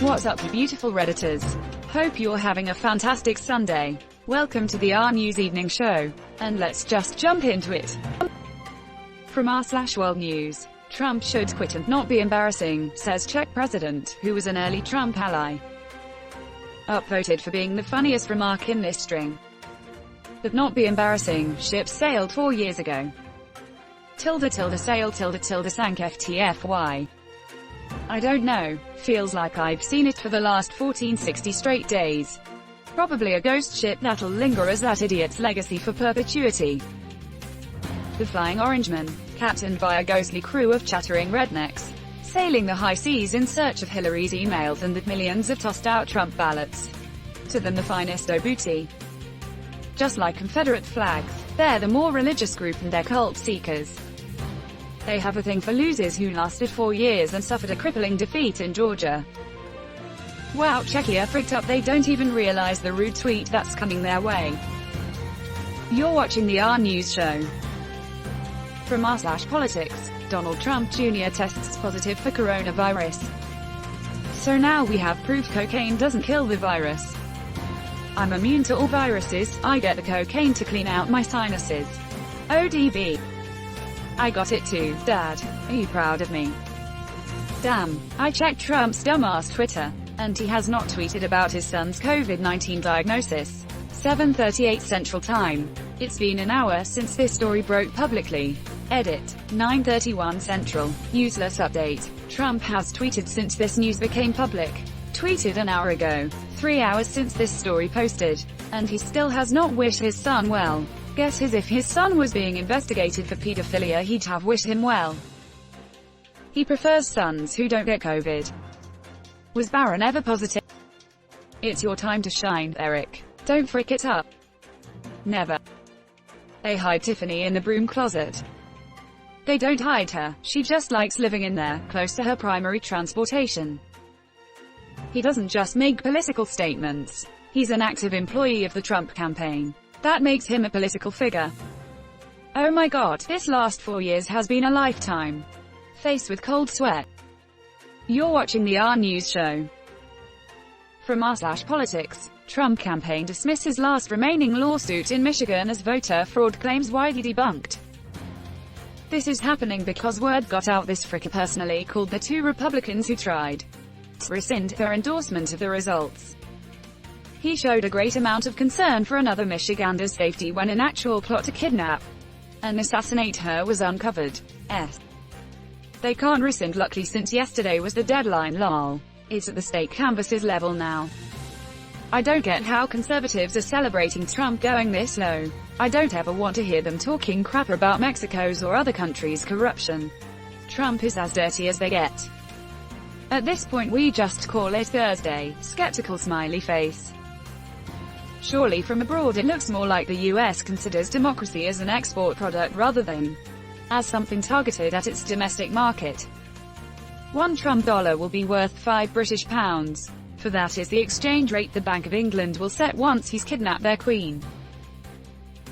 What's up, you beautiful Redditors? Hope you're having a fantastic Sunday. Welcome to the RNEWS Evening Show. And let's just jump into it. From r/World News. Trump should quit and not be embarrassing, says Czech president, who was an early Trump ally. Upvoted for being the funniest remark in this string. But not be embarrassing, ship sailed 4 years ago. Sail sank FTFY. I don't know, feels like I've seen it for the last 1460 straight days. Probably a ghost ship that'll linger as that idiot's legacy for perpetuity. The Flying Orangeman, captained by a ghostly crew of chattering rednecks, sailing the high seas in search of Hillary's emails and the millions of tossed-out Trump ballots. To them the finest booty. Just like Confederate flags, they're the more religious group and they're cult seekers. They have a thing for losers who lasted 4 years and suffered a crippling defeat in Georgia. Wow, Czechia freaked up, they don't even realize the rude tweet that's coming their way. You're watching the RNEWS show. From r/Politics, Donald Trump Jr. tests positive for coronavirus. So now we have proof cocaine doesn't kill the virus. I'm immune to all viruses, I get the cocaine to clean out my sinuses. ODB. I got it too, Dad. Are you proud of me? Damn, I checked Trump's dumbass Twitter, and he has not tweeted about his son's COVID-19 diagnosis. 7:38 Central Time. It's been an hour since this story broke publicly. Edit. 9:31 Central. Useless update. Trump has tweeted since this news became public. Tweeted an hour ago. 3 hours since this story posted. And he still has not wished his son well. Guess if his son was being investigated for pedophilia he'd have wished him well. He prefers sons who don't get COVID. Was Barron ever positive? It's your time to shine, Eric. Don't frick it up. Never. They hide Tiffany in the broom closet. They don't hide her, she just likes living in there, close to her primary transportation. He doesn't just make political statements. He's an active employee of the Trump campaign. That makes him a political figure. Oh my god, this last 4 years has been a lifetime. Faced with cold sweat. You're watching the RNEWS show. From r/Politics, Trump campaign dismisses last remaining lawsuit in Michigan as voter fraud claims widely debunked. This is happening because word got out this fricker personally called the 2 Republicans who tried to rescind their endorsement of the results. He showed a great amount of concern for another Michigander's safety when an actual plot to kidnap and assassinate her was uncovered. They can't rescind luckily since yesterday was the deadline lol. It's at the state canvass's level now. I don't get how conservatives are celebrating Trump going this low. I don't ever want to hear them talking crap about Mexico's or other countries' corruption. Trump is as dirty as they get. At this point we just call it Thursday, skeptical smiley face. Surely from abroad it looks more like the US considers democracy as an export product rather than as something targeted at its domestic market. $1 Trump dollar will be worth £5 for that is the exchange rate the Bank of England will set once he's kidnapped their queen.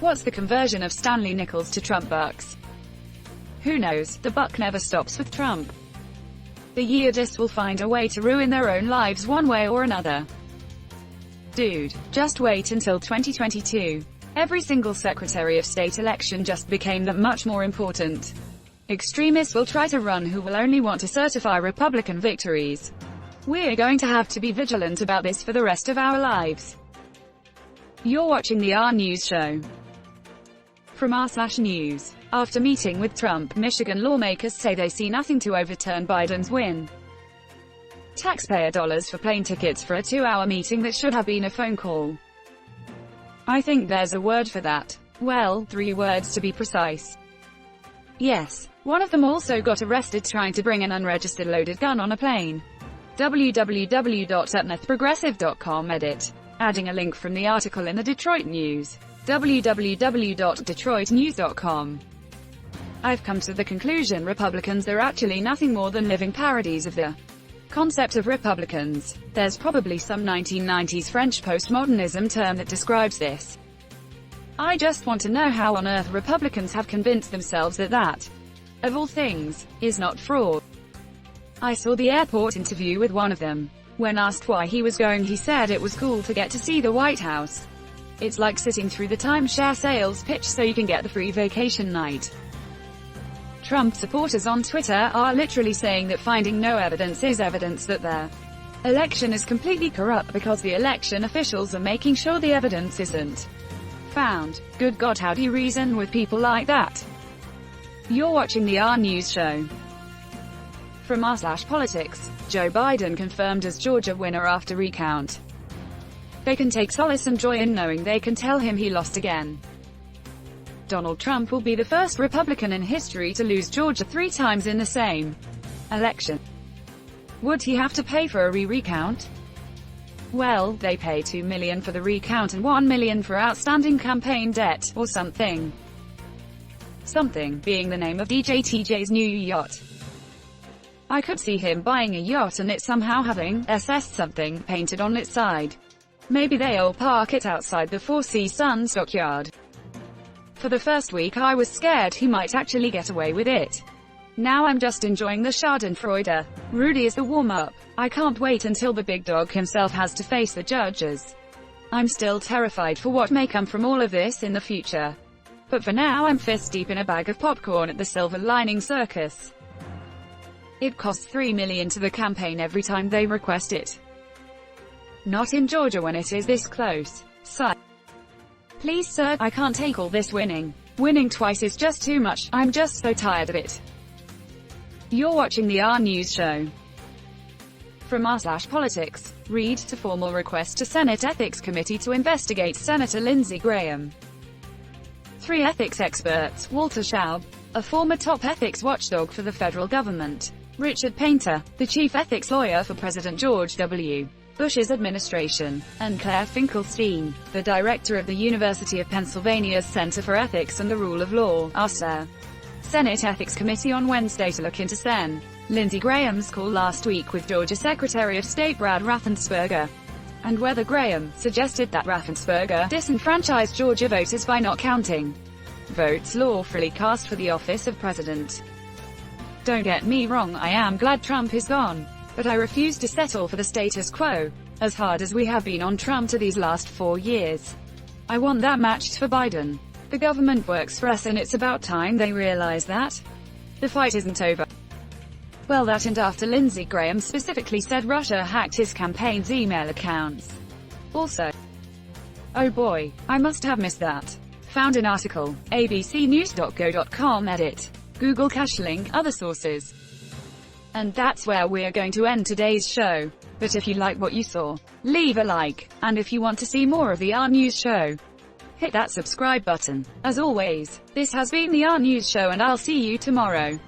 What's the conversion of Stanley nickels to Trump bucks? Who knows, the buck never stops with Trump. The Yiadists will find a way to ruin their own lives one way or another. Dude, just wait until 2022. Every single Secretary of State election just became that much more important. Extremists will try to run who will only want to certify Republican victories. We're going to have to be vigilant about this for the rest of our lives. You're watching the RNEWS show. From r/News. After meeting with Trump, Michigan lawmakers say they see nothing to overturn Biden's win. Taxpayer dollars for plane tickets for a 2-hour meeting that should have been a phone call. I think there's a word for that. Well, 3 words to be precise. Yes, one of them also got arrested trying to bring an unregistered loaded gun on a plane. www.progressive.com edit. Adding a link from the article in the Detroit News. www.detroitnews.com. I've come to the conclusion Republicans are actually nothing more than living parodies of the concept of Republicans. There's probably some 1990s French postmodernism term that describes this. I just want to know how on earth Republicans have convinced themselves that that, of all things, is not fraud. I saw the airport interview with one of them. When asked why he was going, he said it was cool to get to see the White House. It's like sitting through the timeshare sales pitch so you can get the free vacation night. Trump supporters on Twitter are literally saying that finding no evidence is evidence that their election is completely corrupt because the election officials are making sure the evidence isn't found. Good God, how do you reason with people like that? You're watching the RNEWS show. From r/politics, Joe Biden confirmed as Georgia winner after recount. They can take solace and joy in knowing they can tell him he lost again. Donald Trump will be the first Republican in history to lose Georgia 3 times in the same election. Would he have to pay for a recount? Well, they pay $2 million for the recount and $1 million for outstanding campaign debt, or something. Something being the name of DJ TJ's new yacht. I could see him buying a yacht and it somehow having SS something painted on its side. Maybe they'll park it outside the Four Seasons dockyard. For the first week I was scared he might actually get away with it. Now I'm just enjoying the schadenfreude. Rudy is the warm-up. I can't wait until the big dog himself has to face the judges. I'm still terrified for what may come from all of this in the future. But for now I'm fist deep in a bag of popcorn at the Silver Lining Circus. It costs $3 million to the campaign every time they request it. Not in Georgia when it is this close. Sigh. Please sir, I can't take all this winning. Winning twice is just too much. I'm just so tired of it. You're watching the RNEWS show. From r/politics, read to formal request to Senate Ethics Committee to investigate Senator Lindsey Graham. 3 ethics experts, Walter Schaub, a former top ethics watchdog for the federal government, Richard Painter, the chief ethics lawyer for President George W. Bush's administration, and Claire Finkelstein, the director of the University of Pennsylvania's Center for Ethics and the Rule of Law, asked their Senate Ethics Committee on Wednesday to look into Sen. Lindsey Graham's call last week with Georgia Secretary of State Brad Raffensperger, and whether Graham suggested that Raffensperger disenfranchised Georgia voters by not counting votes lawfully cast for the office of president. Don't get me wrong, I am glad Trump is gone. But I refuse to settle for the status quo, as hard as we have been on Trump to these last 4 years. I want that matched for Biden. The government works for us and it's about time they realize that. The fight isn't over. Well, that and after Lindsey Graham specifically said Russia hacked his campaign's email accounts. Also, oh boy, I must have missed that. Found an article, abcnews.go.com edit, Google cache link, other sources. And that's where we're going to end today's show. But if you like what you saw, leave a like. And if you want to see more of the RNEWS show, hit that subscribe button. As always, this has been the RNEWS show and I'll see you tomorrow.